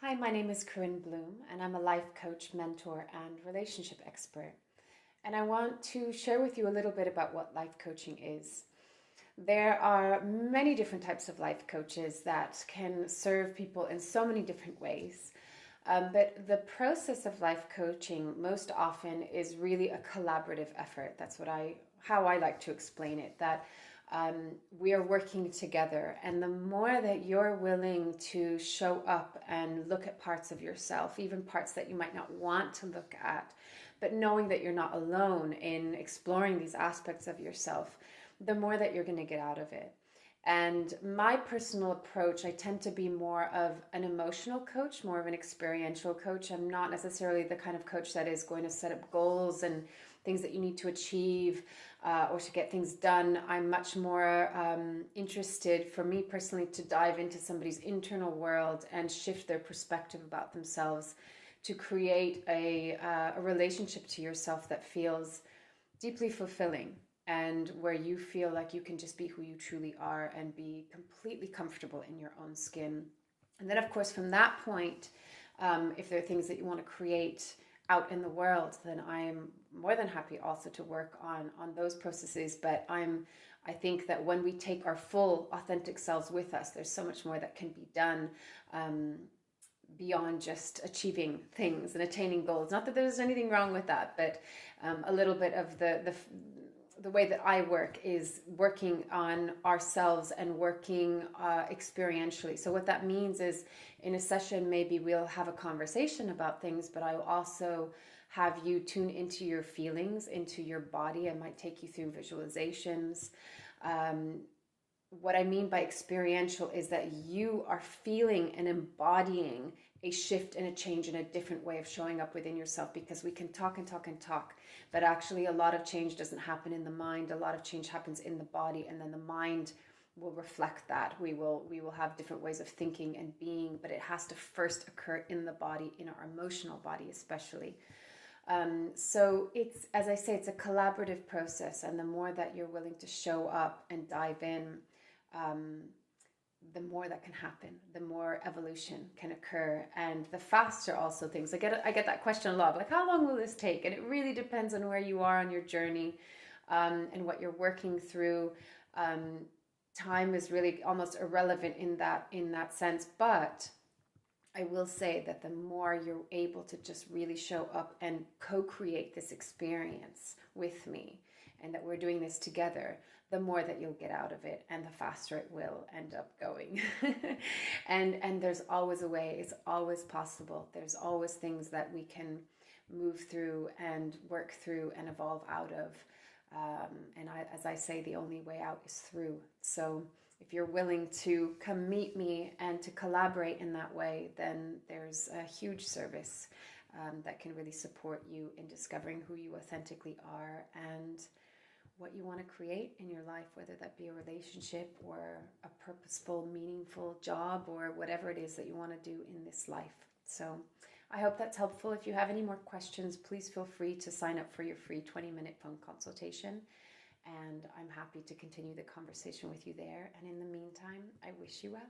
Hi, my name is Corinne Bloom, and I'm a life coach, mentor, and relationship expert. And I want to share with you a little bit about what life coaching is. There are many different types of life coaches that can serve people in so many different ways. But the process of life coaching most often is really a collaborative effort. That's how I like to explain it. That we are working together, and the more that you're willing to show up and look at parts of yourself, even parts that you might not want to look at, but knowing that you're not alone in exploring these aspects of yourself, the more that you're going to get out of it. And my personal approach, I tend to be more of an emotional coach, more of an experiential coach. I'm not necessarily the kind of coach that is going to set up goals and things that you need to achieve or to get things done. I'm much more interested, for me personally, to dive into somebody's internal world and shift their perspective about themselves to create a relationship to yourself that feels deeply fulfilling, and where you feel like you can just be who you truly are and be completely comfortable in your own skin. And then, of course, from that point, if there are things that you want to create out in the world, then I'm more than happy also to work on those processes. But I think that when we take our full authentic selves with us, there's so much more that can be done beyond just achieving things and attaining goals. Not that there's anything wrong with that, but a little bit of the way that I work is working on ourselves and working experientially. So what that means is, in a session, maybe we'll have a conversation about things, but I will also have you tune into your feelings, into your body. I might take you through visualizations. What I mean by experiential is that you are feeling and embodying a shift and a change and a different way of showing up within yourself, because we can talk and talk and talk, but actually a lot of change doesn't happen in the mind. A lot of change happens in the body, and then the mind will reflect that. We will have different ways of thinking and being, but it has to first occur in the body, in our emotional body especially. So it's, as I say, it's a collaborative process, and the more that you're willing to show up and dive in, the more that can happen, the more evolution can occur, and the faster also things. I get that question a lot, like, how long will this take? And it really depends on where you are on your journey, and what you're working through. Time is really almost irrelevant in that sense, but I will say that the more you're able to just really show up and co-create this experience with me, and that we're doing this together, the more that you'll get out of it, and the faster it will end up going. and there's always a way. It's always possible. There's always things that we can move through and work through and evolve out of. As I say, the only way out is through. So if you're willing to come meet me and to collaborate in that way, then there's a huge service that can really support you in discovering who you authentically are and what you want to create in your life, whether that be a relationship or a purposeful, meaningful job, or whatever it is that you want to do in this life. So I hope that's helpful. If you have any more questions, please feel free to sign up for your free 20-minute phone consultation. And I'm happy to continue the conversation with you there. And in the meantime, I wish you well.